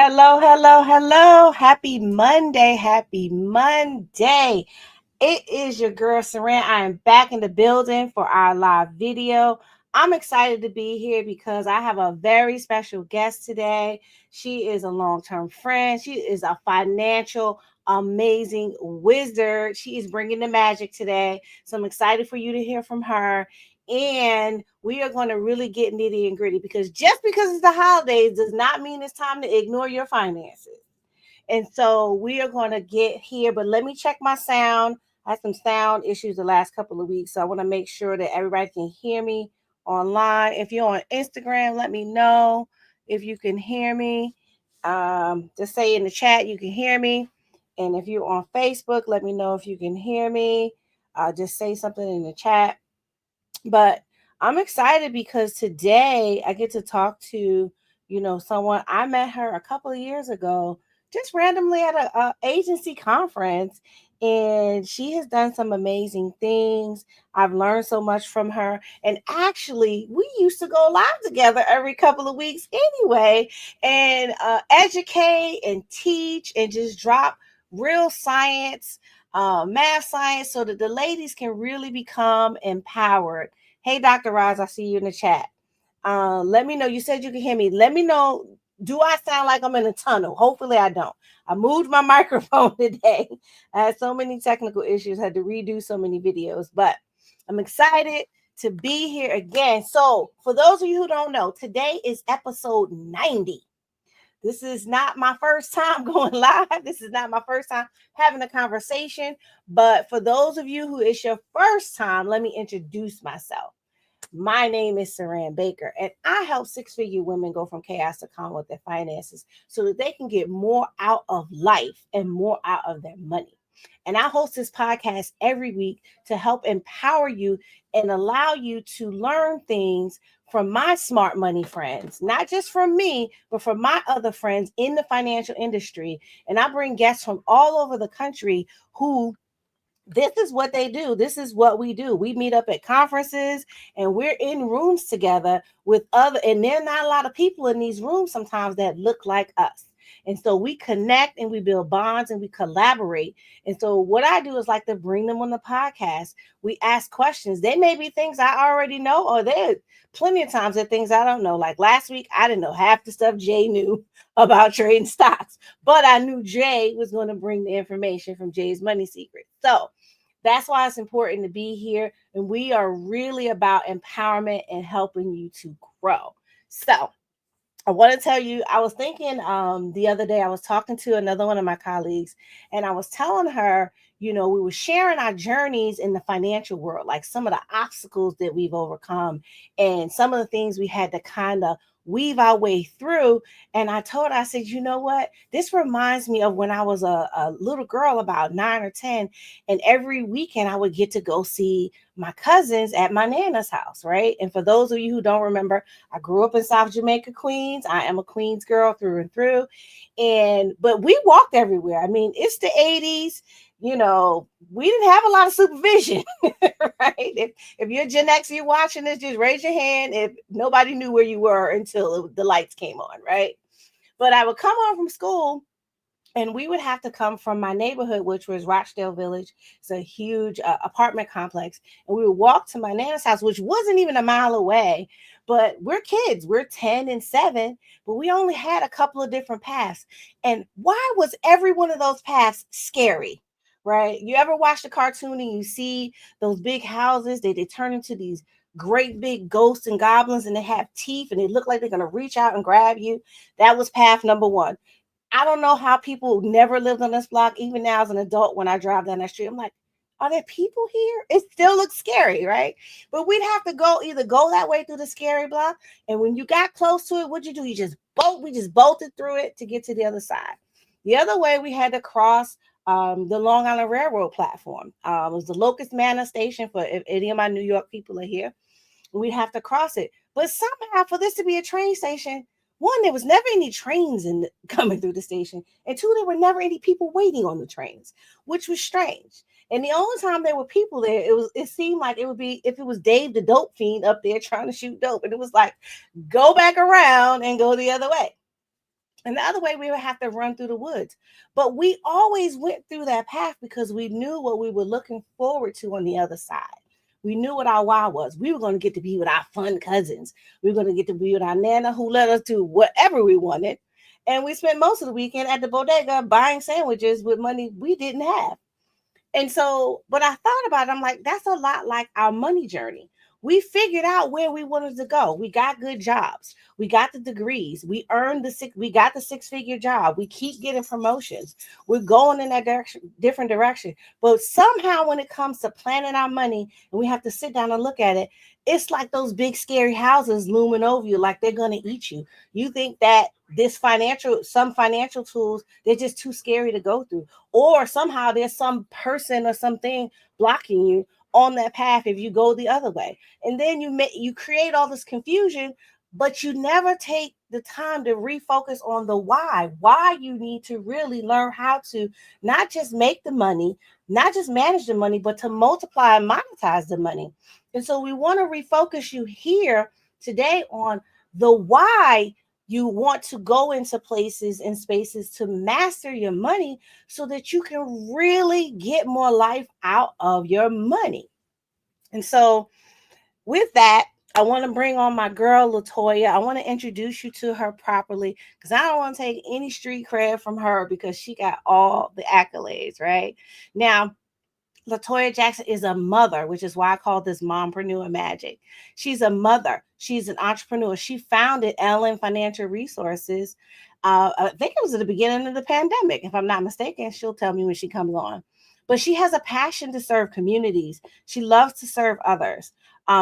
Hello, hello, hello. Happy Monday. Happy Monday. It is your girl, Saran. I am back in the building for our live video. I'm excited to be here because I have a very special guest today. She is a long-term friend. She is a financial amazing wizard. She is bringing the magic today. So I'm excited for you to hear from her. And we are going to really get nitty and gritty because just because it's the holidays does not mean it's time to ignore your finances. And so we are going to get here, but let me check my sound. I had some sound issues the last couple of weeks, so I want to make sure that everybody can hear me online. If you're on Instagram, let me know if you can hear me. Just say in the chat you can hear me. And if you're on Facebook, let me know if you can hear me. Just say something in the chat. But I'm excited because today I get to talk to, someone. I met her a couple of years ago, just randomly at a agency conference, and she has done some amazing things. I've learned so much from her. And actually, we used to go live together every couple of weeks anyway, and educate and teach and just drop real science, math science, so that the ladies can really become empowered. Hey, Dr. Roz, I see you in the chat. Let me know. You said you can hear me. Let me know. Do I sound like I'm in a tunnel? Hopefully I don't. I moved my microphone today. I had so many technical issues, had to redo so many videos, but I'm excited to be here again. So for those of you who don't know, today is episode 90. This is not my first time going live. This is not my first time having a conversation. But for those of you who it's your first time, let me introduce myself. My name is Saran Baker, and I help six-figure women go from chaos to calm with their finances so that they can get more out of life and more out of their money. And I host this podcast every week to help empower you and allow you to learn things from my smart money friends, not just from me, but from my other friends in the financial industry. And I bring guests from all over the country who this is what they do. This is what we do. We meet up at conferences and we're in rooms together with other, and there are not a lot of people in these rooms sometimes that look like us. And so we connect and we build bonds and we collaborate. And so what I do is like to bring them on the podcast. We ask questions. They may be things I already know, or there plenty of times there are things I don't know. Like last week, I didn't know half the stuff Jay knew about trading stocks, but I knew Jay was going to bring the information from Jay's Money Secrets. So that's why it's important to be here. And we are really about empowerment and helping you to grow. So I want to tell you, I was thinking the other day, I was talking to another one of my colleagues, and I was telling her, we were sharing our journeys in the financial world, like some of the obstacles that we've overcome and some of the things we had to kind of weave our way through. And I told her, I said, you know what? This reminds me of when I was a little girl, about 9 or 10, and every weekend I would get to go see my cousins at my Nana's house, right? And for those of you who don't remember, I grew up in South Jamaica, Queens. I am a Queens girl through and through. But we walked everywhere. I mean, it's the 80s. We didn't have a lot of supervision, right? If you're Gen X, you're watching this, just raise your hand if nobody knew where you were until the lights came on, right? But I would come home from school and we would have to come from my neighborhood, which was Rochdale Village. It's a huge apartment complex. And we would walk to my Nana's house, which wasn't even a mile away. But we're kids. We're 10 and 7. But we only had a couple of different paths. And why was every one of those paths scary? Right? You ever watch the cartoon and you see those big houses? They turn into these great big ghosts and goblins, and they have teeth and they look like they're going to reach out and grab you. That was path number 1. I don't know how people never lived on this block. Even now as an adult, when I drive down that street, I'm like, are there people here? It still looks scary, right? But we'd have to either go that way through the scary block. And when you got close to it, what'd you do? We just bolted through it to get to the other side. The other way, we had to cross the Long Island Railroad platform. It was the Locust Manor station, for if any of my New York people are here. We'd have to cross it. But somehow, for this to be a train station, 1, there was never any trains coming through the station. And 2, there were never any people waiting on the trains, which was strange. And the only time there were people there, it seemed like it would be if it was Dave the dope fiend up there trying to shoot dope. And it was like, go back around and go the other way. And the other way, we would have to run through the woods. But we always went through that path because we knew what we were looking forward to on the other side. We knew what our why was. We were going to get to be with our fun cousins. We were going to get to be with our nana who let us do whatever we wanted. And we spent most of the weekend at the bodega buying sandwiches with money we didn't have. And so, but I thought about it, I'm like, that's a lot like our money journey. We figured out where we wanted to go. We got good jobs. We got the degrees. We got the six-figure job. We keep getting promotions. We're going in that direction, different direction. But somehow when it comes to planning our money and we have to sit down and look at it, it's like those big scary houses looming over you, like they're gonna eat you. You think that some financial tools, they're just too scary to go through, or somehow there's some person or something blocking you on that path if you go the other way. And then you create all this confusion, but you never take the time to refocus on the why you need to really learn how to not just make the money, not just manage the money, but to multiply and monetize the money. And so we want to refocus you here today on the why you want to go into places and spaces to master your money so that you can really get more life out of your money. And so, with that, I want to bring on my girl, Latoya. I want to introduce you to her properly because I don't want to take any street cred from her because she got all the accolades, right? Now, Latoya Jackson is a mother, which is why I call this Mompreneur Magic. She's a mother. She's an entrepreneur. She founded Ellen Financial Resources. I think it was at the beginning of the pandemic. If I'm not mistaken, she'll tell me when she comes on. But she has a passion to serve communities. She loves to serve others.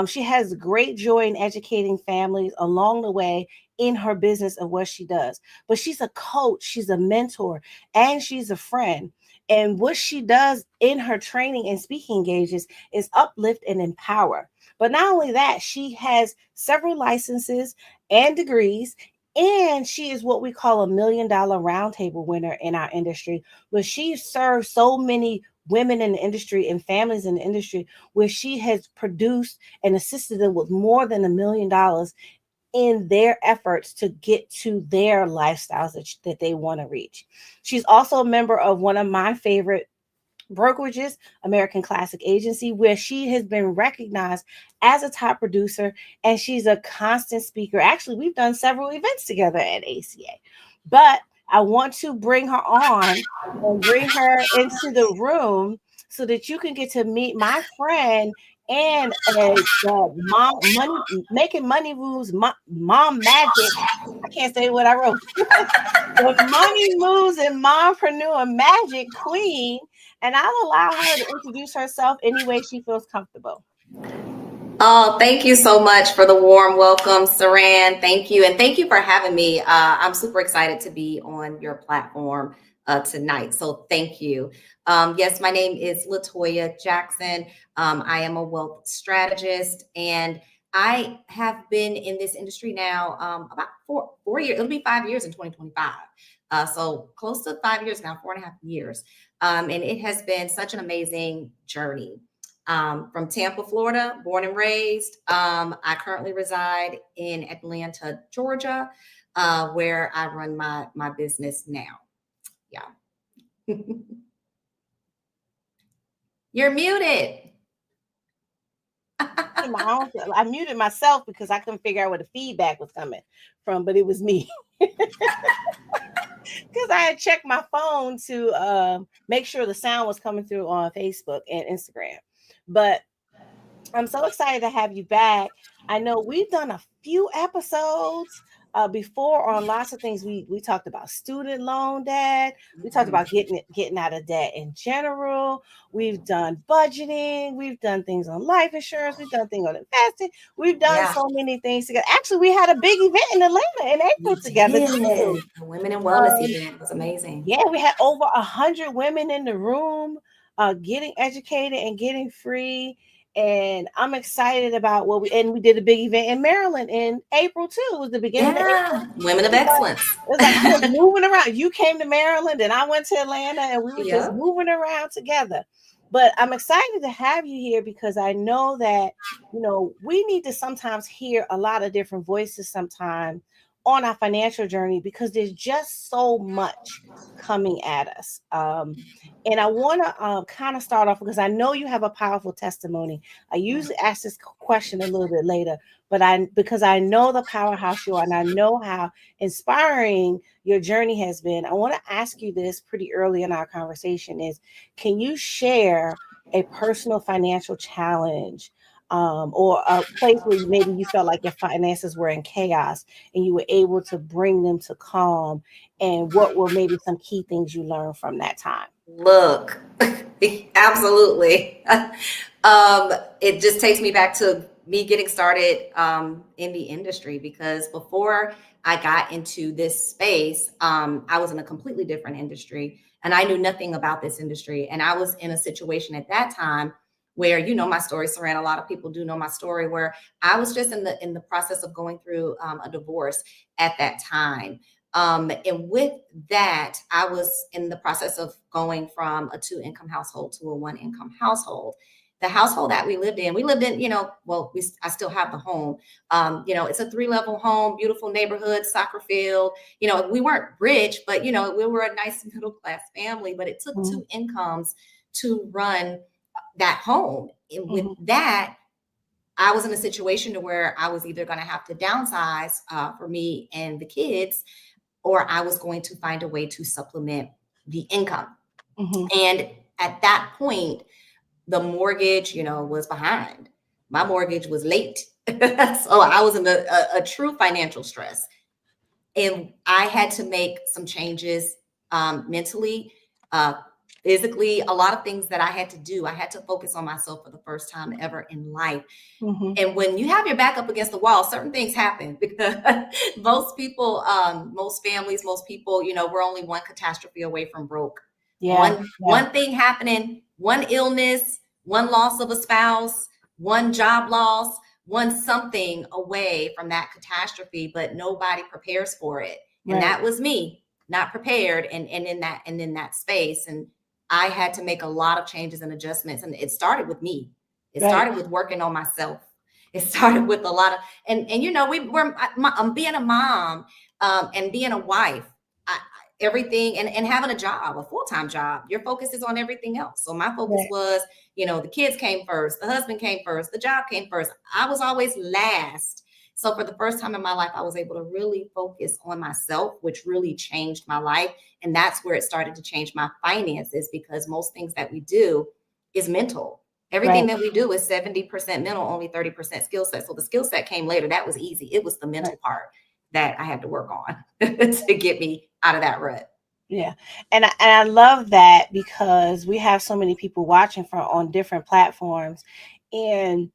She has great joy in educating families along the way in her business of what she does. But she's a coach, she's a mentor, and she's a friend. And what she does in her training and speaking engagements is uplift and empower. But not only that, she has several licenses and degrees, and she is what we call a $1 million roundtable winner in our industry, where she serves so many women in the industry and families in the industry, where she has produced and assisted them with more than $1 million in their efforts to get to their lifestyles that they want to reach. She's also a member of one of my favorite brokerages, American Classic Agency, where she has been recognized as a top producer, and she's a constant speaker. Actually, we've done several events together at ACA. But I want to bring her on and bring her into the room so that you can get to meet my friend and the mom money making money moves mom magic. I can't say what I wrote. The money moves and mompreneur magic queen, and I'll allow her to introduce herself any way she feels comfortable. Oh, thank you so much for the warm welcome, Saran. Thank you. And thank you for having me. I'm super excited to be on your platform tonight. So thank you. Yes, my name is Latoya Jackson. I am a wealth strategist, and I have been in this industry now about four years. It'll be 5 years in 2025. So close to 5 years now, 4.5 years. And it has been such an amazing journey. From Tampa, Florida, born and raised. I currently reside in Atlanta, Georgia, where I run my business now. Yeah. You're muted. I muted myself because I couldn't figure out where the feedback was coming from, but it was me. Because I had checked my phone to make sure the sound was coming through on Facebook and Instagram. But I'm so excited to have you back. I know we've done a few episodes before on lots of things. We talked about student loan debt. We talked about getting out of debt in general. We've done budgeting. We've done things on life insurance. We've done things on investing. We've done so many things together. Actually, we had a big event in Atlanta in April together too. The Women in Wellness event was amazing. Yeah, we had over 100 women in the room getting educated and getting free. And I'm excited about we did a big event in Maryland in April too. It was the beginning of April. Women of Excellence. It was like we were moving around. You came to Maryland and I went to Atlanta, and we were just moving around together. But I'm excited to have you here because I know that, we need to sometimes hear a lot of different voices sometimes on our financial journey because there's just so much coming at us. And I want to kind of start off because I know you have a powerful testimony. I usually ask this question a little bit later, but because I know the powerhouse you are and I know how inspiring your journey has been, I want to ask you this pretty early in our conversation is, can you share a personal financial challenge, or a place where maybe you felt like your finances were in chaos and you were able to bring them to calm, and what were maybe some key things you learned from that time? Look, absolutely. It just takes me back to me getting started in the industry, because before I got into this space, I was in a completely different industry and I knew nothing about this industry. And I was in a situation at that time where, you know, my story, Saran, a lot of people do know my story, where I was just in the process of going through a divorce at that time. And with that, I was in the process of going from a 2-income household to a 1-income household. The household that we lived in, you know, well, I still have the home. You know, it's a 3-level home, beautiful neighborhood, soccer field. You know, we weren't rich, but, you know, we were a nice middle class family, but it took Mm-hmm. 2 incomes to run that home. And with Mm-hmm. that, I was in a situation to where I was either going to have to downsize for me and the kids, or I was going to find a way to supplement the income. Mm-hmm. And at that point, the mortgage, you know, was behind. My mortgage was late. So I was in a true financial stress. And I had to make some changes mentally, uh, physically, a lot of things that I had to do. I had to focus on myself for the first time ever in life. Mm-hmm. And when you have your back up against the wall, certain things happen because most people, most families, most people, you know, we're only one catastrophe away from broke. Yeah. One thing happening, one illness, one loss of a spouse, one job loss, one something away from that catastrophe, but nobody prepares for it. And Right. that was me, not prepared, and in that space. And I had to make a lot of changes and adjustments. And it started with me. It Right. started with working on myself. It started with a lot of, and you know, I'm being a mom, and being a wife, everything, and having a job, a full-time job. Your focus is on everything else. So my focus Right. was, you know, the kids came first, the husband came first, the job came first. I was always last. So for the first time in my life, I was able to really focus on myself, which really changed my life. And that's where it started to change my finances, because most things that we do is mental. Everything Right. that we do is 70% mental, only 30% skill set. So the skill set came later. That was easy. It was the Right. mental part that I had to work on to get me out of that rut. Yeah. And I love that because we have so many people watching from on different platforms. And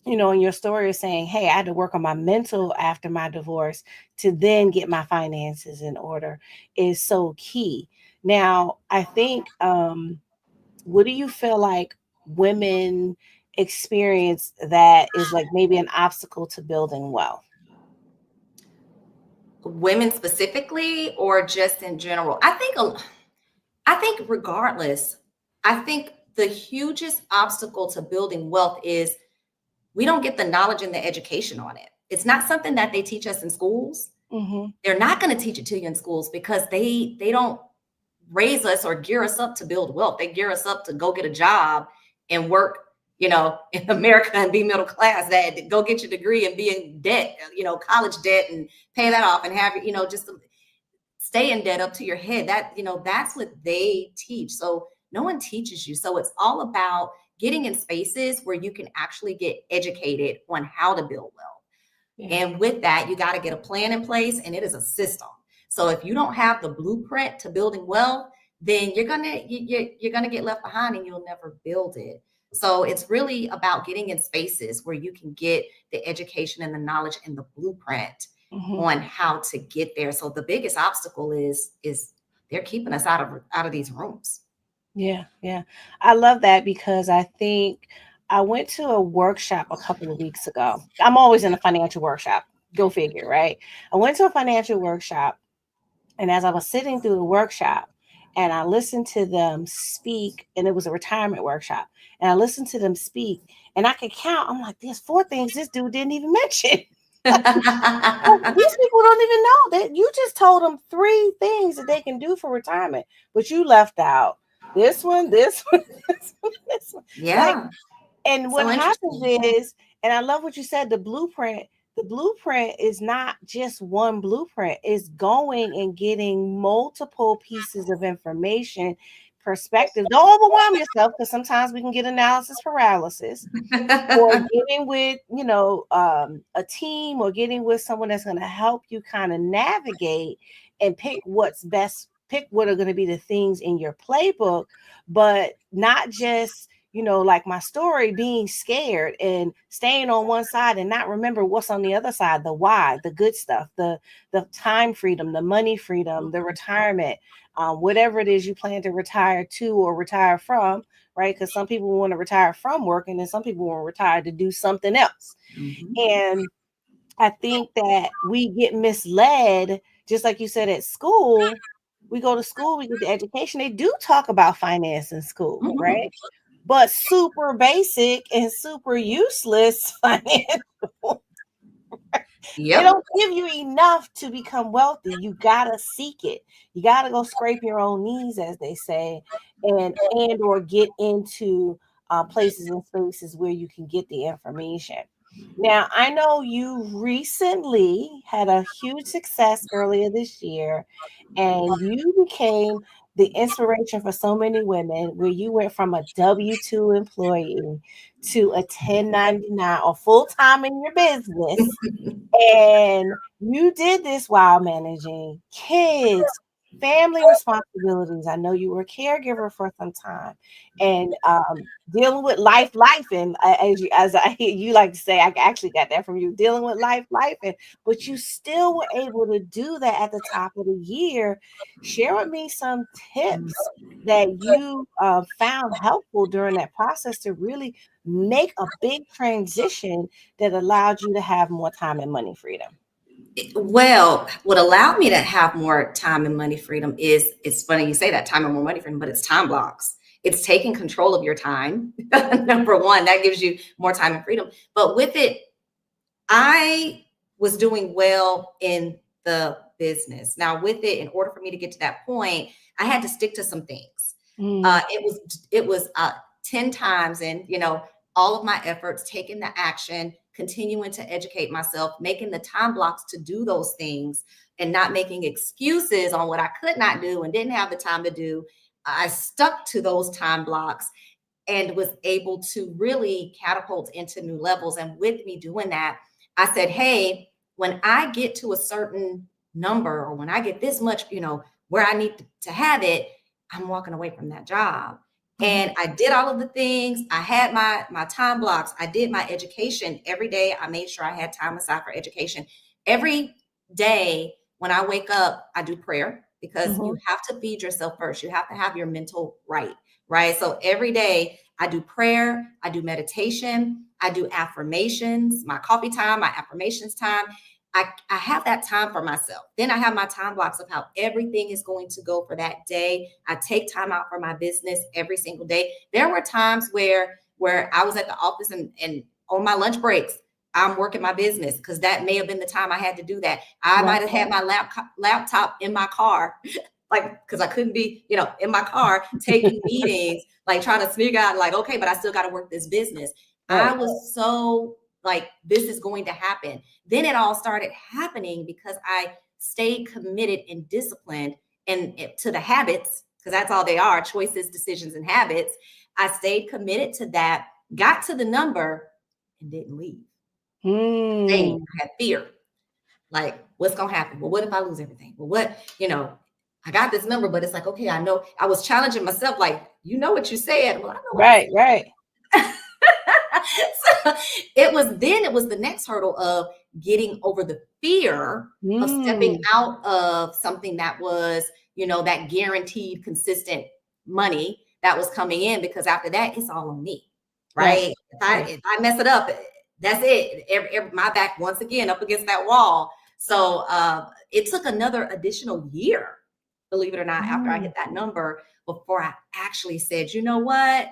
you know, in your story is saying, hey, I had to work on my mental after my divorce to then get my finances in order, is so key. Now, I think, what do you feel like women experience that is like maybe an obstacle to building wealth? Women specifically, or just in general? I think regardless, I think the hugest obstacle to building wealth is we don't get the knowledge and the education on it. It's not something that they teach us in schools. Mm-hmm. They're not going to teach it to you in schools because they don't raise us or gear us up to build wealth. They gear us up to go get a job and work, you know, in America and be middle class, that go get your degree and be in debt, you know, college debt, and pay that off and have, you know, just stay in debt up to your head. That, you know, that's what they teach. So no one teaches you. So it's all about getting in spaces where you can actually get educated on how to build wealth. Yeah. And with that, you got to get a plan in place, and it is a system. So if you don't have the blueprint to building wealth, then you're gonna get left behind and you'll never build it. So it's really about getting in spaces where you can get the education and the knowledge and the blueprint Mm-hmm. on how to get there. So the biggest obstacle is they're keeping us out of these rooms. Yeah, yeah. I love that because I think I went to a workshop a couple of weeks ago. I'm always in a financial workshop. Go figure, right? I went to a financial workshop, and as I was sitting through the workshop and I listened to them speak, and it was a retirement workshop, and I listened to them speak, and I could count. I'm like, there's 4 things this dude didn't even mention. These people don't even know that you just told them 3 things that they can do for retirement, but you left out this one, this one, this one, this one. Like, Yeah. and what So happens interesting. is, and I love what you said, the blueprint is not just one blueprint, it's going and getting multiple pieces of information, perspective. Don't overwhelm yourself because sometimes we can get analysis paralysis, or getting with a team, or getting with someone that's going to help you kind of navigate and pick what are going to be the things in your playbook, but not just like my story, being scared and staying on one side and not remember what's on the other side, the why, the good stuff, the time freedom, the money freedom, the retirement, whatever it is you plan to retire to or retire from, right? Because some people want to retire from working and some people want to retire to do something else. Mhm. And I think that we get misled, just like you said, at school. We go to school, we get the education. They do talk about finance in school, Mhm. right? But super basic and super useless financial. They Yep. don't give you enough to become wealthy. You gotta seek it. You gotta go scrape your own knees, as they say, and or get into places and spaces where you can get the information. Now, I know you recently had a huge success earlier this year, and you became the inspiration for so many women, where you went from a W-2 employee to a 1099 or full time in your business, and you did this while managing kids, family responsibilities. I know you were a caregiver for some time, and dealing with life, and as I hear you like to say, I actually got that from you. Dealing with life, and but you still were able to do that at the top of the year. Share with me some tips that you found helpful during that process to really make a big transition that allowed you to have more time and money freedom. Well, what allowed me to have more time and money freedom is, it's funny you say that, time and more money freedom, but it's time blocks. It's taking control of your time. Number one, that gives you more time and freedom. But with it, I was doing well in the business. Now, with it, in order for me to get to that point, I had to stick to some things. Mm, It was 10 times, and all of my efforts, taking the action, continuing to educate myself, making the time blocks to do those things, and not making excuses on what I could not do and didn't have the time to do. I stuck to those time blocks and was able to really catapult into new levels. And with me doing that, I said, hey, when I get to a certain number, or when I get this much, where I need to have it, I'm walking away from that job. mhm, And I did all of the things. I had my time blocks. I did my education every day. I made sure I had time aside for education. Every day when I wake up, I do prayer, because you mhm, have to feed yourself first. You have to have your mental right? So every day I do prayer, I do meditation, I do affirmations, my coffee time, my affirmations time. I have that time for myself. Then I have my time blocks of how everything is going to go for that day. I take time out for my business every single day. There were times where I was at the office, and on my lunch breaks, I'm working my business, because that may have been the time I had to do that. I right, might have had my laptop in my car, like, because I couldn't be, in my car taking meetings, like trying to figure out, like, okay, but I still got to work this business. I right. was so like, this is going to happen. Then it all started happening because I stayed committed and disciplined, and to the habits, because that's all they are: choices, decisions, and habits. I stayed committed to that, got to the number, and didn't leave. Stayed. Mm, I had fear. Like, what's gonna happen? Well, what if I lose everything? Well, I got this number, but it's like, okay, I know. I was challenging myself, like, what you said. Well, I know what I right, right. said. So it was the next hurdle of getting over the fear of stepping Mm, out of something that was, that guaranteed consistent money that was coming in, because after that, it's all on me, right, right? If I right. if I mess it up, that's it. My back once again up against that wall. So it took another additional year, believe it or not, after I Mm, hit that number, before I actually said, you know what?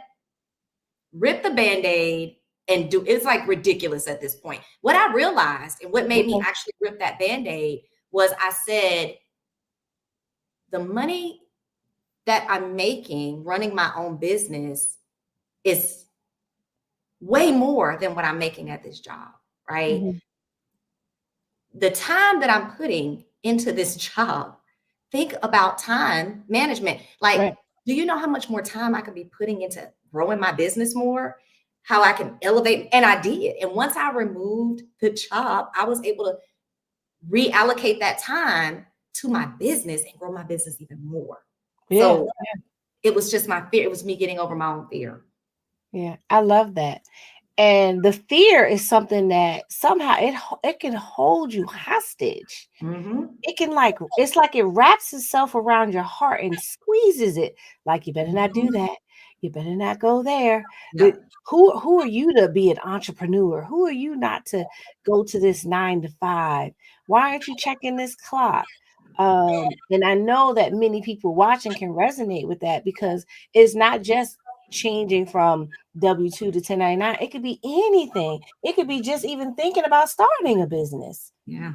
Rip the Band-Aid, and do, it's like ridiculous at this point. What I realized and what made me actually rip that Band-Aid was I said, the money that I'm making running my own business is way more than what I'm making at this job, right? Mm-hmm. The time that I'm putting into this job, think about time management. Like, Right. do you know how much more time I could be putting into growing my business more? How I can elevate? And I did. And once I removed the job, I was able to reallocate that time to my business and grow my business even more. Yeah. So it was just my fear. It was me getting over my own fear. Yeah. I love that. And the fear is something that somehow it can hold you hostage. Mm-hmm. It can it's like it wraps itself around your heart and squeezes it. Like, you better not do that. You better not go there. But Yep. who are you to be an entrepreneur? Who are you not to go to this 9 to 5? Why aren't you checking this clock? And I know that many people watching can resonate with that, because it's not just changing from W-2 to 1099. It could be anything. It could be just even thinking about starting a business. Yeah.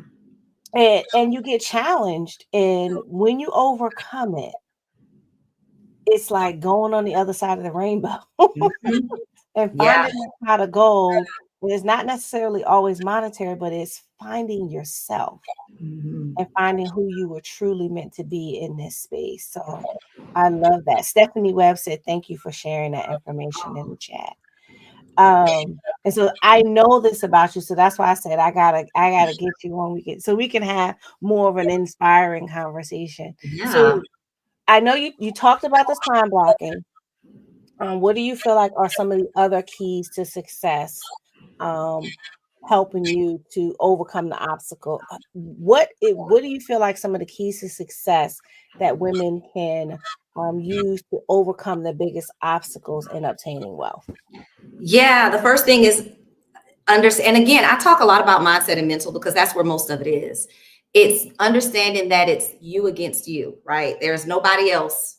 And you get challenged, and when you overcome it, it's like going on the other side of the rainbow. Mm-hmm. And Yeah. finding that pot of gold is not necessarily always monetary, but it's finding yourself Mm-hmm. and finding who you were truly meant to be in this space. So I love that. Stephanie Webb said, thank you for sharing that information in the chat. And so I know this about you. So that's why I said I gotta get you on, so we can have more of an inspiring conversation. Yeah. So I know you talked about this time blocking. What do you feel like are some of the other keys to success, helping you to overcome the obstacle? What do you feel like some of the keys to success that women can use to overcome the biggest obstacles in obtaining wealth? Yeah. The first thing is understand. And again, I talk a lot about mindset and mental because that's where most of it is. It's understanding that it's you against you, right? There's nobody else.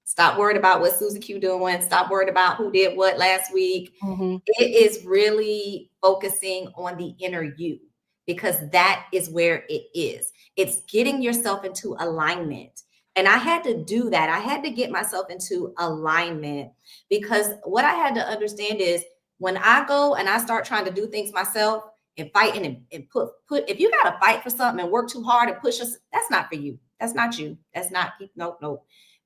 Stop worried about what Susie Q doing. Stop worried about who did what last week. Mm-hmm. It is really focusing on the inner you, because that is where it is. It's getting yourself into alignment. And I had to do that. I had to get myself into alignment, because what I had to understand is when I go and I start trying to do things myself and fighting and put, if you got to fight for something and work too hard and push us, that's not for you. That's not you. That's not, nope.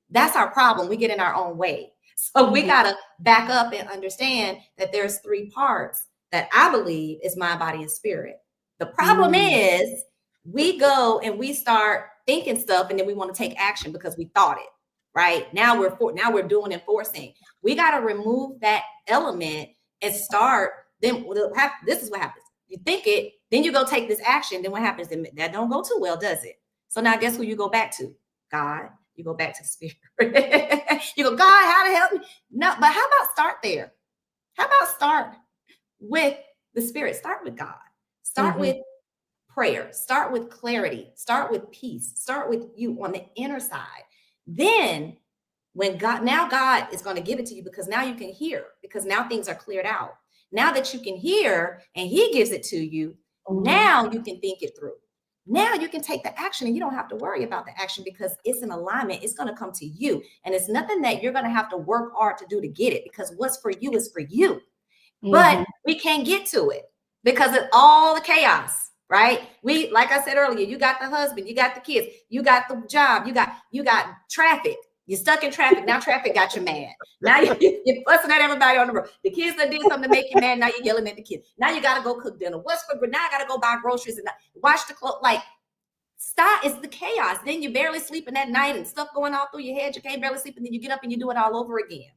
That's our problem. We get in our own way. So we got to back up and understand that there's 3 parts that I believe is mind, body, and spirit. The problem is we go and we start thinking stuff, and then we want to take action because we thought it, right? Now we're doing enforcing. We got to remove that element and start. Then this is what happens. You think it, then you go take this action. Then what happens? That don't go too well, does it? So now guess who you go back to? God. You go back to the spirit. You go, God, how to help me? No, but how about start there? How about start with the spirit? Start with God. Start with prayer. Start with clarity. Start with peace. Start with you on the inner side. Then when God is going to give it to you, because now you can hear, because now things are cleared out. Now that you can hear and he gives it to you, now you can think it through. Now you can take the action, and you don't have to worry about the action because it's in alignment. It's going to come to you. And it's nothing that you're going to have to work hard to do to get it, because what's for you is for you. But we can't get to it because of all the chaos, right? Like I said earlier, you got the husband, you got the kids, you got the job, you got traffic. You're stuck in traffic. Now traffic got you mad. Now you're fussing at everybody on the road. The kids that did something to make you mad. Now you're yelling at the kids. Now you got to go cook dinner. What's for? Now I got to go buy groceries and wash the clothes. Like, stop. It's the chaos. Then you're barely sleeping at night and stuff going all through your head. You can't barely sleep, and then you get up and you do it all over again.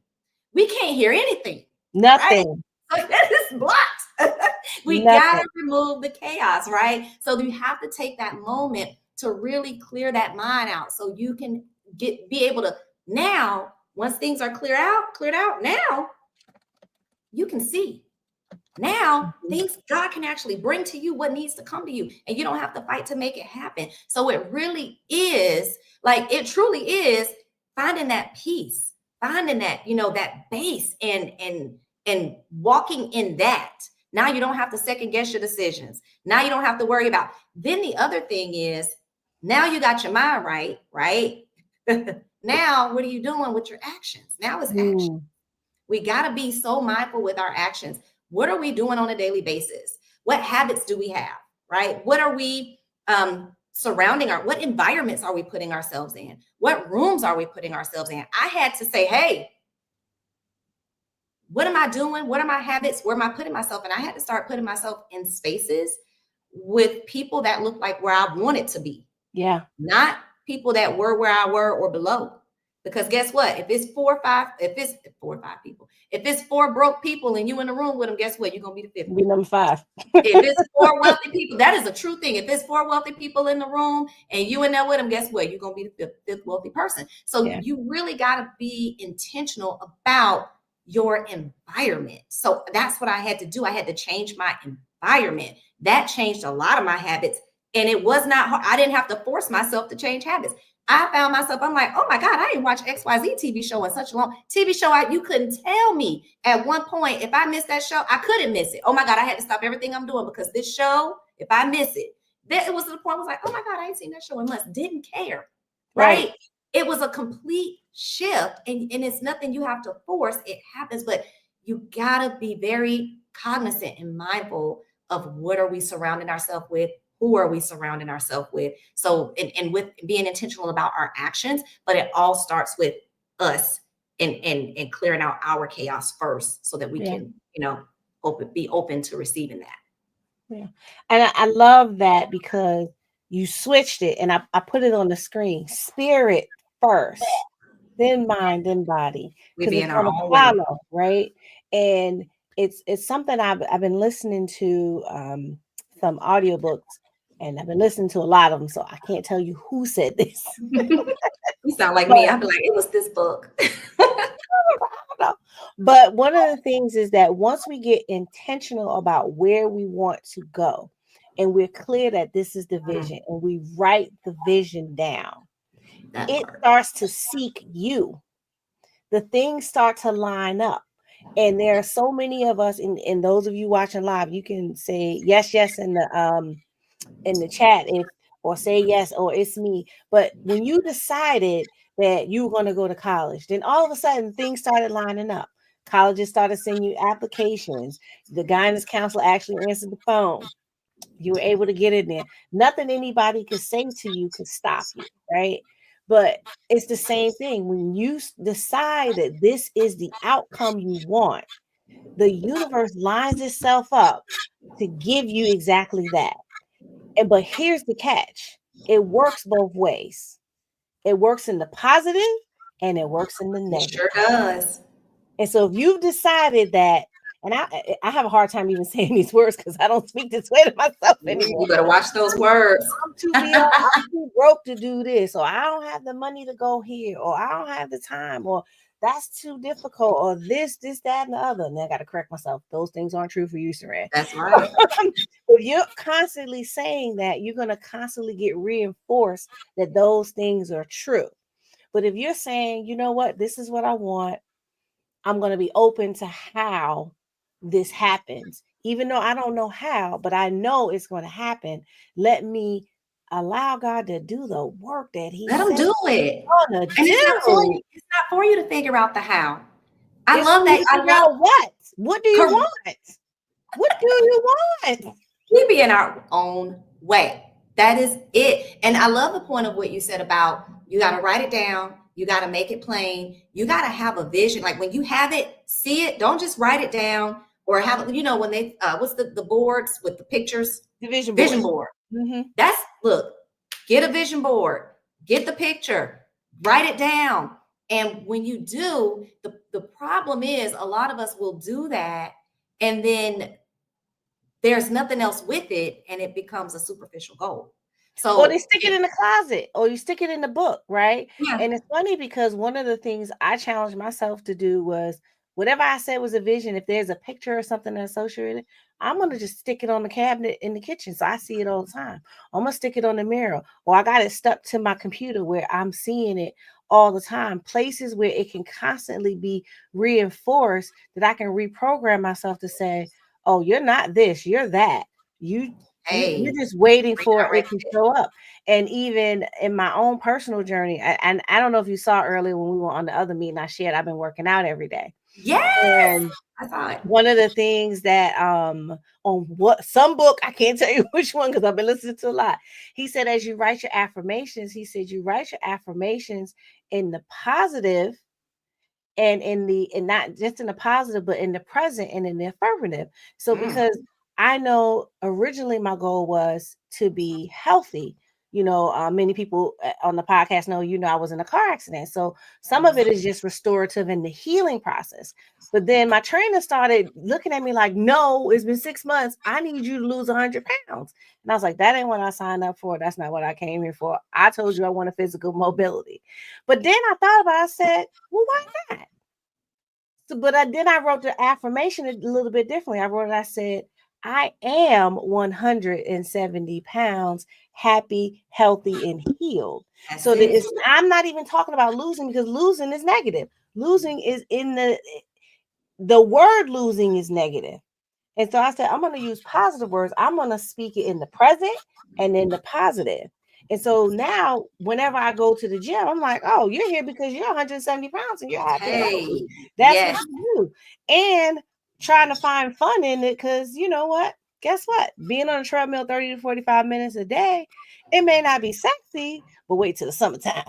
We can't hear anything. Nothing. Right? So that is blocked. We got to remove the chaos, right? So you have to take that moment to really clear that mind out, so you can be able to. Now, once things are cleared out, now you can see. Now, God can actually bring to you what needs to come to you, and you don't have to fight to make it happen. So it really is, like, it truly is finding that peace, finding that, that base, and and walking in that, now you don't have to second guess your decisions. Now you don't have to worry about. Then the other thing is, now you got your mind right, right? Now, what are you doing with your actions? Now it's action. We got to be so mindful with our actions. What are we doing on a daily basis? What habits do we have, right? What are we surrounding what environments are we putting ourselves in? What rooms are we putting ourselves in? I had to say, hey, what am I doing? What are my habits? Where am I putting myself? And I had to start putting myself in spaces with people that look like where I wanted to be. Yeah. Not people that were where I were or below. Because guess what? If it's four or five people, if it's four broke people and you in the room with them, guess what? You're going to be the fifth. Be number 5. If it's 4 wealthy people, that is a true thing. If it's 4 wealthy people in the room and you in there with them, guess what? You're going to be the fifth wealthy person. So you really got to be intentional about your environment. So that's what I had to do. I had to change my environment. That changed a lot of my habits. And it was not hard. I didn't have to force myself to change habits. I found myself, I'm like, oh my God, I didn't watch XYZ TV show in such a long TV show. You couldn't tell me at one point, if I missed that show, I couldn't miss it. Oh my God, I had to stop everything I'm doing because this show, if I miss it, then it was to the point I was like, oh my God, I ain't seen that show in months. Didn't care, right? It was a complete shift, and it's nothing you have to force. It happens, but you gotta be very cognizant and mindful of what are we surrounding ourselves with. Who are we surrounding ourselves with? So, and with being intentional about our actions, but it all starts with us and clearing out our chaos first so that we can, be open to receiving that. Yeah. And I love that because you switched it and I put it on the screen. Spirit first, then mind, then body. Because it's going to follow, right? And it's something I've been listening to some audiobooks. And I've been listening to a lot of them, so I can't tell you who said this. You sound like me. I'd be like, it was this book. I don't know. But one of the things is that once we get intentional about where we want to go, and we're clear that this is the vision, and we write the vision down, it starts to seek you. The things start to line up. And there are so many of us, and those of you watching live, you can say yes in the chat or say yes or it's me. But when you decided that you were going to go to college, then all of a sudden things started lining up. Colleges started sending you applications. The guidance counselor actually answered the phone. You were able to get in there. Nothing anybody could say to you could stop you, right? But it's the same thing. When you decide that this is the outcome you want, the universe lines itself up to give you exactly that. But here's the catch. It works both ways. It works in the positive and it works in the negative. It sure does. And so if you've decided that, and I have a hard time even saying these words because I don't speak this way to myself anymore. You better watch those words. I'm too broke to do this, or I don't have the money to go here, or I don't have the time, or that's too difficult, or this, that, and the other. And I got to correct myself. Those things aren't true for you, Saran. That's right. If you're constantly saying that, you're going to constantly get reinforced that those things are true. But if you're saying, you know what, this is what I want, I'm going to be open to how this happens, even though I don't know how, but I know it's going to happen. Let me allow God to do the work that He let Him do it. And it's not for you to figure out the how. I love that. I love what? What do you want? What do you want? We be in our own way. That is it. And I love the point of what you said about you got to write it down. You got to make it plain. You got to have a vision. Like when you have it, see it. Don't just write it down or have it, when they, what's the boards with the pictures? The vision board. Mm-hmm. Look, get a vision board, get the picture, write it down. And when you do, the problem is a lot of us will do that. And then there's nothing else with it. And it becomes a superficial goal. So, or they stick it in the closet or you stick it in the book, right? Yeah. And it's funny because one of the things I challenged myself to do was whatever I said was a vision, if there's a picture or something associated, I'm going to just stick it on the cabinet in the kitchen so I see it all the time. I'm going to stick it on the mirror or I got it stuck to my computer where I'm seeing it all the time, places where it can constantly be reinforced, that I can reprogram myself to say, oh, you're not this, you're that. You you're Hey, just waiting for it to redirected. show up. And even in my own personal journey, and I don't know if you saw earlier when we were on the other meeting I shared, I've been working out every day. Yes, And I saw it. one of the things that on what some book, I can't tell you which one because I've been listening to a lot. He said, as you write your affirmations, he said you write your affirmations in the positive, and not just in the positive, but in the present and in the affirmative. So Mm, because I know originally my goal was to be healthy. Many people on the podcast know, I was in a car accident. So some of it is just restorative in the healing process. But then my trainer started looking at me like, no, it's been 6 months. I need you to lose 100 pounds. And I was like, that ain't what I signed up for. That's not what I came here for. I told you I want a physical mobility. But then I thought about it, I said, well, why not? So, but I wrote the affirmation a little bit differently. I said, I am 170 pounds, happy, healthy, and healed. that's So that it. I'm not even talking about losing, because losing is negative. Losing is in the word losing is negative. And so I said, I'm going to use positive words. I'm going to speak it in the present and in the positive. And so now, whenever I go to the gym, I'm like, oh, you're here because you're 170 pounds and you're happy and healthy. Hey, That's what yes. you do. And trying to find fun in it, because you know what? Guess what? Being on a treadmill 30 to 45 minutes a day, it may not be sexy, but wait till the summertime.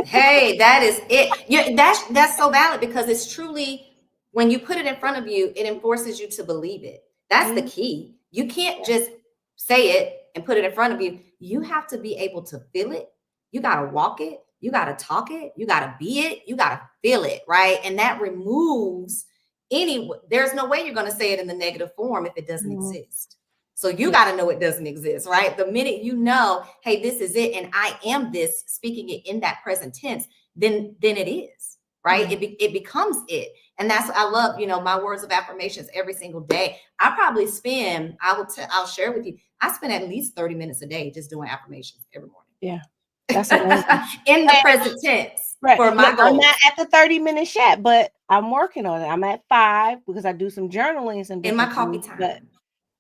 Hey, that is it. That's so valid because it's truly when you put it in front of you, it enforces you to believe it. That's the Mhm. key. You can't just say it and put it in front of you. You have to be able to feel it. You got to walk it. You got to talk it. You got to be it. You got to feel it, right? And that removes there's no way you're going to say it in the negative form if it doesn't Mhm. exist. So you Yeah. got to know it doesn't exist, right? The minute you know, hey, this is it, and I am this, speaking it in that present tense, then it is, right? Yeah. It becomes it, and that's I love. My words of affirmations every single day. I probably spend. I'll share with you. I spend at least 30 minutes a day just doing affirmations every Yeah. That's amazing. morning in the present tense Right. for Look, my I'm not goals. at the 30 minutes yet, but I'm working on it. I'm at 5 because I do some journaling and some In my different coffee things. But time.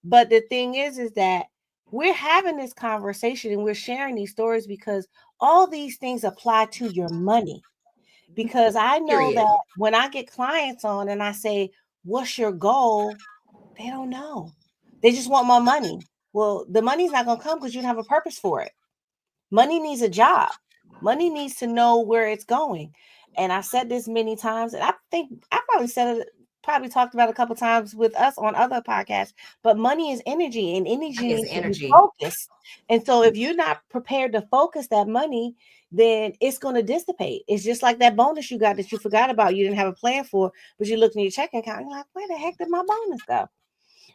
but the thing is that we're having this conversation and we're sharing these stories because all these things apply to your money. Because I know Period. that when I get clients on and I say, what's your goal? They don't know. They just want my money. Well, the money's not gonna come because you don't have a purpose for it. Money needs a job. Money needs to know where it's going. And I've said this many times, and I think I probably said it, probably talked about it a couple times with us on other podcasts. But money is energy, and energy Money is needs to be energy. focused. And so, if you're not prepared to focus that money, then it's going to dissipate. It's just like that bonus you got that you forgot about, you didn't have a plan for, but you looked in your checking account, and you're like, where the heck did my bonus go?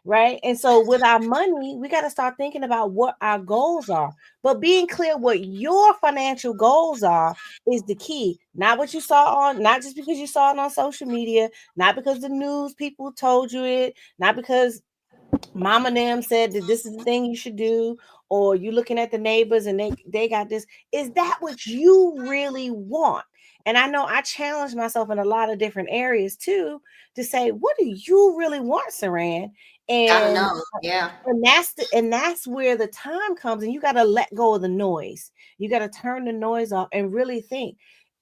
Right. And so with our money, we got to start thinking about what our goals are. But being clear what your financial goals are is the key. Not what you saw not just because you saw it on social media, not because the news people told you it, not because mom and them said that this is the thing you should do, or you looking at the neighbors and they got this. Is that what you really want? And I know I challenge myself in a lot of different areas too, to say, what do you really want, Saran? Gotta and know. Yeah. that's where the time comes, and you got to let go of the noise. You got to turn the noise off and really think.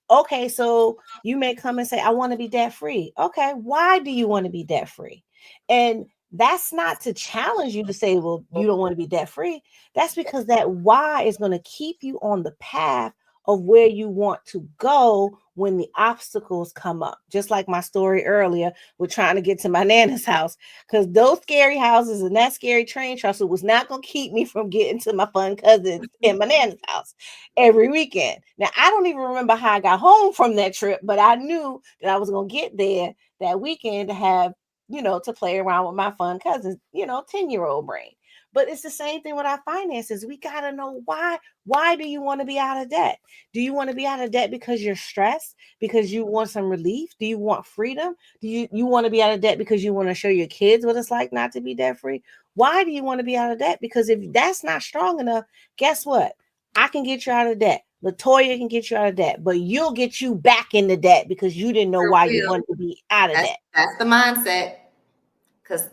Okay, so you may come and say, I want to be debt free. Okay, why do you want to be debt free? And that's not to challenge you to say, well, you don't want to be debt free. That's because that why is going to keep you on the path of where you want to go when the obstacles come up. Just like my story earlier with trying to get to my nana's house, because those scary houses and that scary train trestle was not going to keep me from getting to my fun cousins in my nana's house every weekend. Now, I don't even remember how I got home from that trip, but I knew that I was going to get there that weekend to have, to play around with my fun cousins, 10-year-old brain. But it's the same thing with our finances. We got to know why. Why do you want to be out of debt? Do you want to be out of debt because you're stressed, because you want some relief? Do you want freedom? Do you want to be out of debt because you want to show your kids what it's like not to be debt free? Why do you want to be out of debt? Because if that's not strong enough, guess what? I can get you out of debt. Latoya can get you out of debt, but you'll get you back into debt because you didn't know For why you real. wanted to be out of debt. That's the mindset, because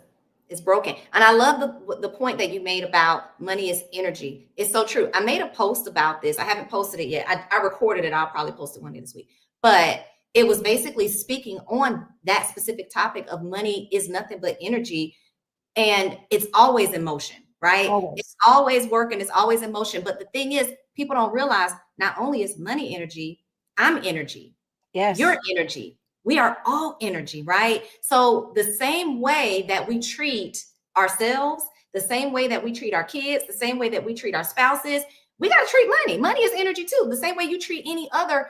it's broken. And I love the point that you made about money is energy. It's so true. I made a post about this. I haven't posted it yet. I recorded it. I'll probably post it one day this week. But it was basically speaking on that specific topic of money is nothing but energy, and it's always in motion, right? It's Always. always working, it's always in motion. But the thing is, people don't realize not only is money energy, I'm energy, Yes. your energy. We are all energy, right? So the same way that we treat ourselves, the same way that we treat our kids, the same way that we treat our spouses, we got to treat money. Money is energy too. The same way you treat any other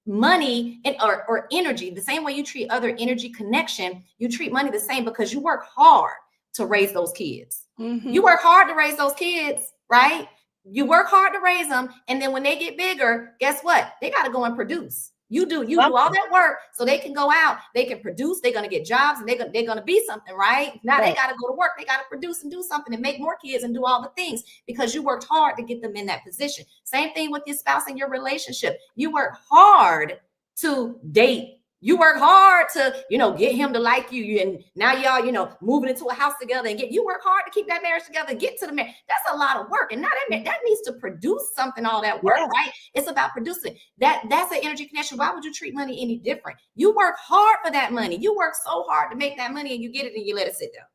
money or energy, the same way you treat other energy connection, you treat money the same, because you work hard to raise those kids. You work hard to raise those kids, right? You work hard to raise them, and then when they get bigger, guess what? They got to go and produce. You do all Something. that work so they can go out, they can produce, they're going to get jobs, and they're going to be something, right? Now they Right. got to go to work, they got to produce and do something and make more kids and do all the things, because you worked hard to get them in that position. Same thing with your spouse and your relationship. You work hard to date. You work hard to, get him to like you. And now y'all, moving into a house together, and you work hard to keep that marriage together, get to the marriage. That's a lot of work. And now that needs to produce something, all that work, Yes. right? It's about producing. That's an energy connection. Why would you treat money any different? You work hard for that money. You work so hard to make that money, and you get it and you let it sit there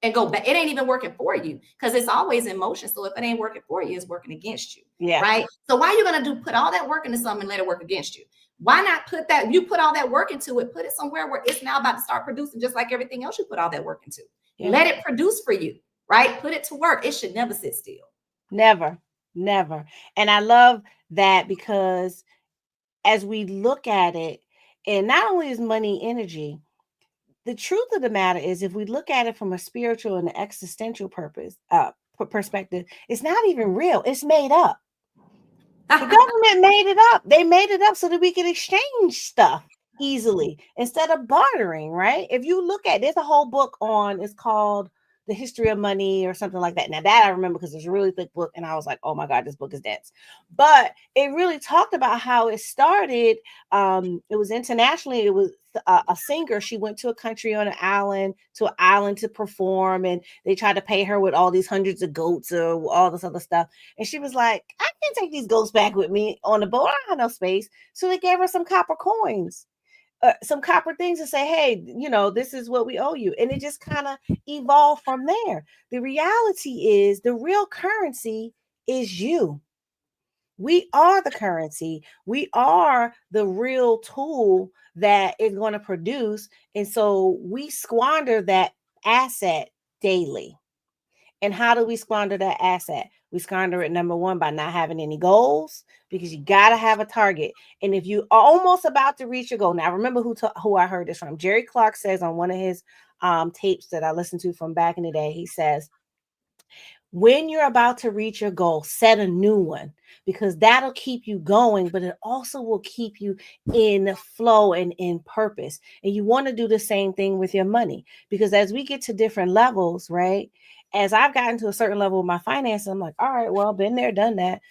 and go back. It ain't even working for you, because it's always in motion. So if it ain't working for you, it's working against you. Yeah. Right. So why are you going to put all that work into something and let it work against you? Why not you put all that work into it, put it somewhere where it's now about to start producing, just like everything else you put all that work into. Yeah. Let it produce for you, right? Put it to work. It should never sit still. Never. Never. And I love that, because as we look at it, and not only is money energy, the truth of the matter is, if we look at it from a spiritual and existential perspective, it's not even real. It's made up. The government made it up. They made it up so that we could exchange stuff easily instead of bartering, right? If you look at, there's a whole book on, it's called The History of Money or something like that. Now that I remember, because it's a really thick book, and I was like, oh my God, this book is dense. But it really talked about how it started. It was internationally. It was a singer. She went to a country on an island, to perform, and they tried to pay her with all these hundreds of goats or all this other stuff. And she was like, I can't take these goats back with me on the boat. I don't have no space. So they gave her some copper coins, some copper things, to say, hey, this is what we owe you. And it just kind of evolved from there. The reality is, the real currency is you. We are the currency. We are the real tool that is going to produce. And so we squander that asset daily. And how do we squander that asset? We squander it, number one, by not having any goals, because you got to have a target. And if you are almost about to reach your goal, now remember who I heard this from. Jerry Clark says on one of his tapes that I listened to from back in the day, he says, when you're about to reach your goal, set a new one, because that'll keep you going, but it also will keep you in flow and in purpose. And you want to do the same thing with your money, because as we get to different levels, right? As I've gotten to a certain level with my finances, I'm like, all right, well, been there, done that.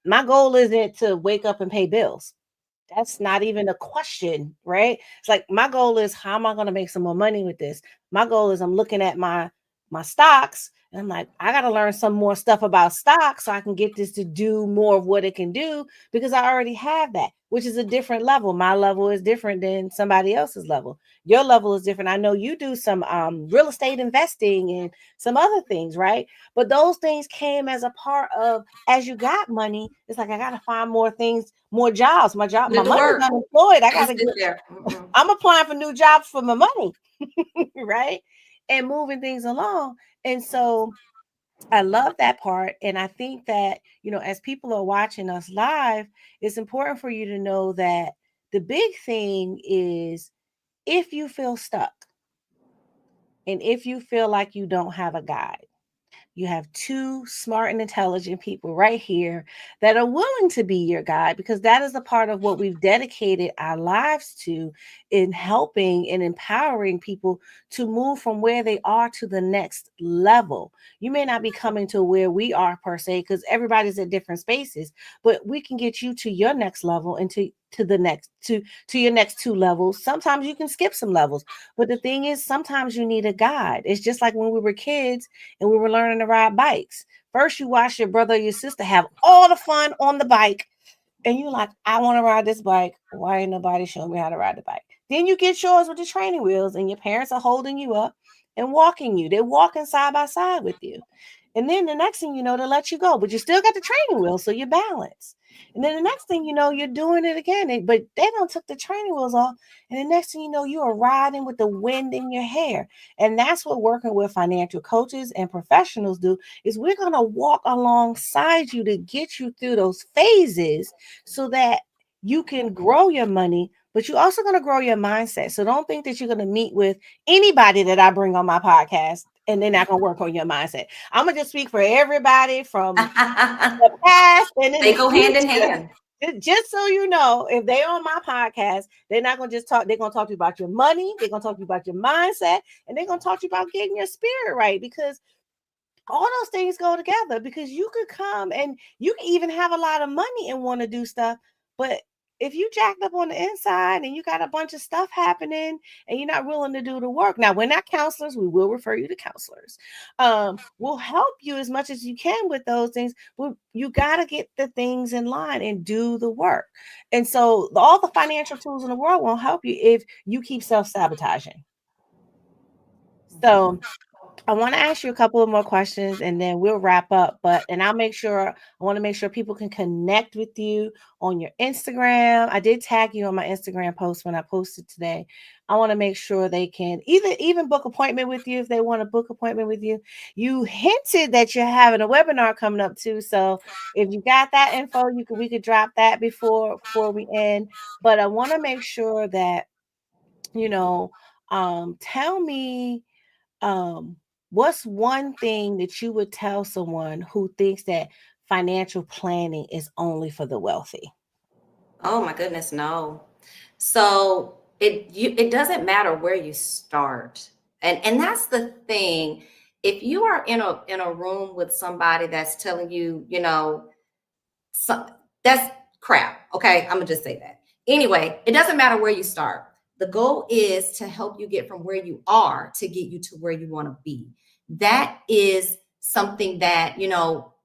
My goal isn't to wake up and pay bills. That's not even a question, right? It's like, my goal is, how am I going to make some more money with this? My goal is, I'm looking at my stocks, and I'm like, I got to learn some more stuff about stocks so I can get this to do more of what it can do, because I already have that, which is a different level. My level is different than somebody else's level. Your level is different. I know you do some real estate investing and some other things, right? But those things came as a part of, as you got money, it's like, I got to find more things, more jobs. My Put it to money's work. unemployed. I got Can't to sit get, there. Mm-mm. I'm applying for new jobs for my money, right? And moving things along. And so I love that part. And I think that, as people are watching us live, it's important for you to know that the big thing is, if you feel stuck and if you feel like you don't have a guide, You have two smart and intelligent people right here that are willing to be your guide, because that is a part of what we've dedicated our lives to, in helping and empowering people to move from where they are to the next level. You may not be coming to where we are per se, because everybody's at different spaces, but we can get you to your next level and to the next to your next two levels. Sometimes you can skip some levels, but the thing is, sometimes you need a guide. It's just like when we were kids and we were learning to ride bikes. First, you watch your brother or your sister have all the fun on the bike, and you're like, I want to ride this bike. Why ain't nobody showing me how to ride the bike? Then you get yours with the training wheels, and your parents are holding you up and walking you. They're walking side by side with you. And then the next thing you know, they let you go, but you still got the training wheels, so you're balanced. And then the next thing you know, you're doing it again, but they don't took the training wheels off. And the next thing you know, you are riding with the wind in your hair. And that's what working with financial coaches and professionals do, is we're going to walk alongside you to get you through those phases so that you can grow your money, but you're also going to grow your mindset. So don't think that you're going to meet with anybody that I bring on my podcast and they're not going to work on your mindset. I'm going to just speak for everybody from the past and in They the go hand in future. hand. Just so you know, if they're on my podcast, they're not going to just talk. They're going to talk to you about your money. They're going to talk to you about your mindset, and they're going to talk to you about getting your spirit right, because all those things go together. Because you could come and you can even have a lot of money and want to do stuff, but if you jacked up on the inside and you got a bunch of stuff happening and you're not willing to do the work. Now, we're not counselors. We will refer you to counselors. We'll help you as much as you can with those things, but you got to get the things in line and do the work. And so all the financial tools in the world won't help you if you keep self-sabotaging. So I want to ask you a couple of more questions and then we'll wrap up. And I want to make sure people can connect with you on your Instagram. I did tag you on my Instagram post when I posted today. I want to make sure they can even book appointment with you if they want to book appointment with you. You hinted that you're having a webinar coming up too. So if you got that info, we could drop that before we end. But I want to make sure that, you know, tell me, um, what's one thing that you would tell someone who thinks that financial planning is only for the wealthy? Oh my goodness, no. So it doesn't matter where you start. And that's the thing. If you are in a room with somebody that's telling you, so that's crap. Okay. I'm gonna just say that. Anyway, it doesn't matter where you start. The goal is to help you get from where you are to get you to where you want to be. That is something that,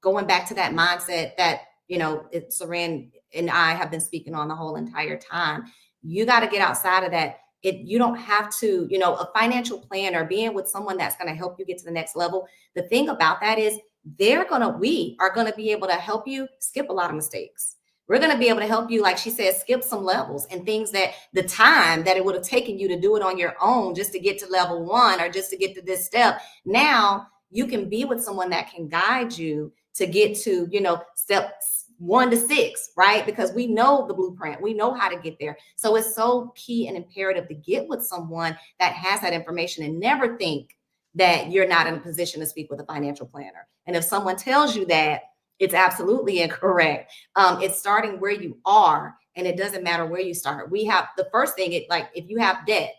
going back to that mindset that, Saran and I have been speaking on the whole entire time. You got to get outside of that. You don't have to, a financial planner, being with someone that's going to help you get to the next level. The thing about that is we are going to be able to help you skip a lot of mistakes. We're going to be able to help you, like she said, skip some levels and things that the time that it would have taken you to do it on your own just to get to level one or just to get to this step. Now you can be with someone that can guide you to get to, step 1 to 6, right? Because we know the blueprint, we know how to get there. So it's so key and imperative to get with someone that has that information and never think that you're not in a position to speak with a financial planner. And if someone tells you that, it's absolutely incorrect. It's starting where you are, and it doesn't matter where you start. We have the first thing, like if you have debt,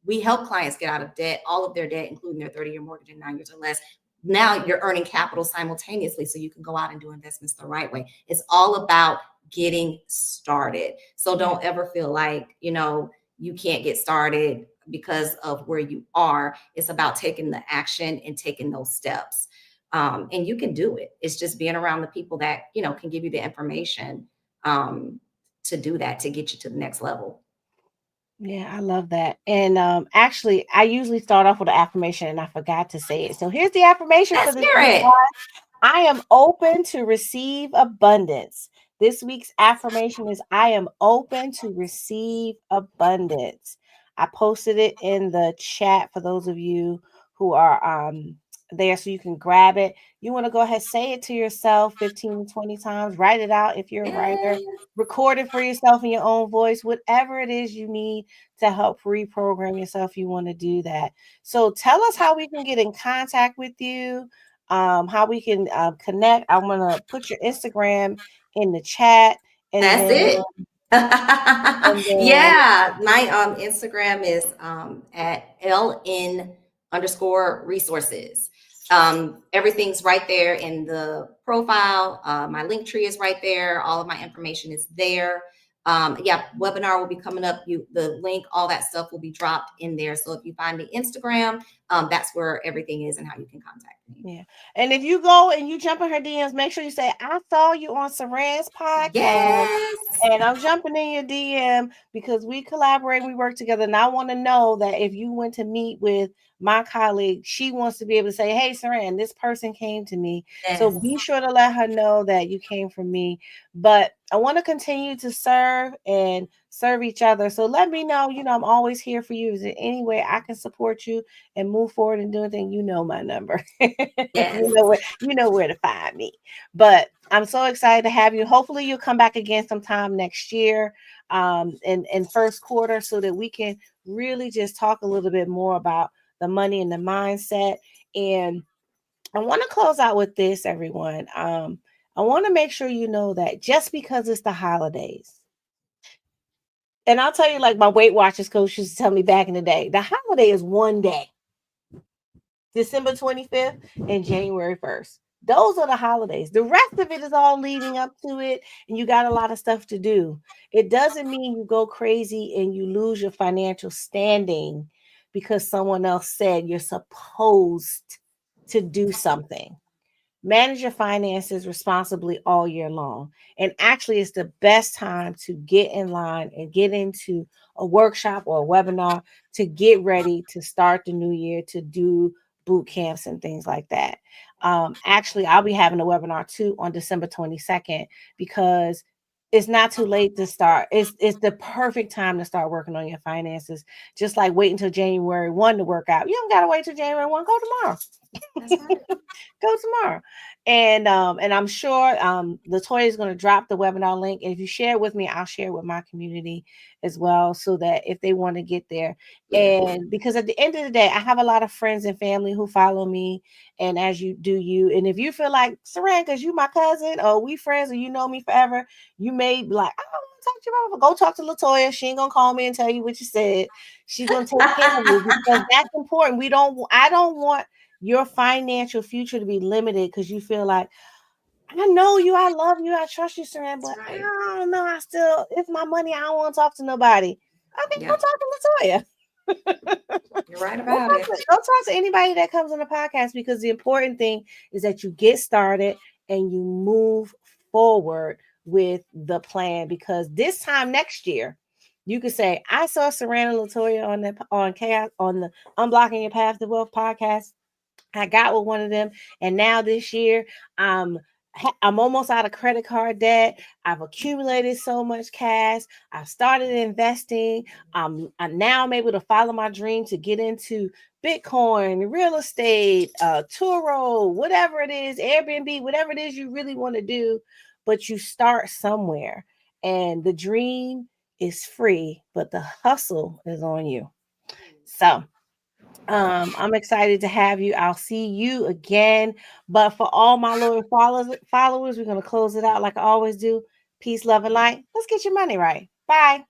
we help clients get out of debt, all of their debt, including their 30-year mortgage in 9 years or less. Now you're earning capital simultaneously so you can go out and do investments the right way. It's all about getting started. So don't ever feel like, you can't get started because of where you are. It's about taking the action and taking those steps. And you can do it. It's just being around the people that, can give you the information to do that, to get you to the next level. Yeah, I love that. And actually, I usually start off with an affirmation and I forgot to say it. So here's the affirmation for Let's this hear week. it. I am open to receive abundance. This week's affirmation is I am open to receive abundance. I posted it in the chat for those of you who are there so you can grab it. You want to go ahead, say it to yourself 15 to 20 times, write it out if you're a writer, Yes. record it for yourself in your own voice, whatever it is you need to help reprogram yourself. You want to do that. So tell us how we can get in contact with you. how we can connect. I'm gonna put your Instagram in the chat, and That's then it. and then Yeah, my Instagram is at ln underscore resources. Everything's right there in the profile. My link tree is right there. All of my information is there. Yeah, webinar will be coming up. The link, all that stuff will be dropped in there. So if you find the Instagram, that's where everything is and how you can contact me. yeah. And if you go and you jump in her DMs, make sure you say, I saw you on Saran's podcast. Yes. And I'm jumping in your DM because we collaborate, we work together. And I want to know that if you went to meet with my colleague, she wants to be able to say, hey, Saran, this person came to me. So Yes. be sure to let her know that you came from me. But I want to continue to serve and serve each other. So let me know, I'm always here for you. Is there any way I can support you and move forward and do anything? You know my number. Yes. You know where to find me. But I'm so excited to have you. Hopefully you'll come back again sometime next year, in first quarter, so that we can really just talk a little bit more about the money and the mindset. And I want to close out with this, everyone. I want to make sure you know that just because it's the holidays, and I'll tell you, like my Weight Watchers coach used to tell me back in the day, the holiday is one day. December 25th and January 1st. Those are the holidays. The rest of it is all leading up to it, and you got a lot of stuff to do. It doesn't mean you go crazy and you lose your financial standing because someone else said you're supposed to do something. Manage your finances responsibly all year long. And actually, it's the best time to get in line and get into a workshop or a webinar to get ready to start the new year, to do boot camps and things like that. Actually, I'll be having a webinar too on December 22nd, because it's not too late to start. It's the perfect time to start working on your finances. Just like wait until January 1 to work out. You don't gotta wait till January 1. Go tomorrow. That's right. Go tomorrow. And I'm sure Latoya is going to drop the webinar link. And if you share it with me, I'll share it with my community as well, so that if they want to get there. Yeah. And because at the end of the day, I have a lot of friends and family who follow me, and as you do you. And if you feel like, Saran, because you my cousin, or we friends, or you know me forever, you may be like, I don't want to talk to you about. Go talk to Latoya. She ain't gonna call me and tell you what you said. She's gonna take care of you, because that's important. I don't want your financial future to be limited because you feel like, I know you, I love you, I trust you, Saran, That's but I right. don't know. It's my money. I don't want to talk to nobody. Okay, go Yeah, talk to Latoya. you're right Go about talk it. to, go talk to anybody that comes on the podcast, because the important thing is that you get started and you move forward with the plan. Because this time next year, you could say, I saw Saran and Latoya on chaos on the Unblocking Your Path to Wealth podcast. I got with one of them, and now this year, I'm I'm almost out of credit card debt. I've accumulated so much cash. I've started investing. I'm able to follow my dream to get into Bitcoin, real estate, Turo, whatever it is, Airbnb, whatever it is you really want to do. But you start somewhere, and the dream is free, but the hustle is on you. So I'm excited to have you. I'll see you again. But for all my loyal followers, we're gonna close it out like I always do. Peace, love, and light. Let's get your money right. Bye.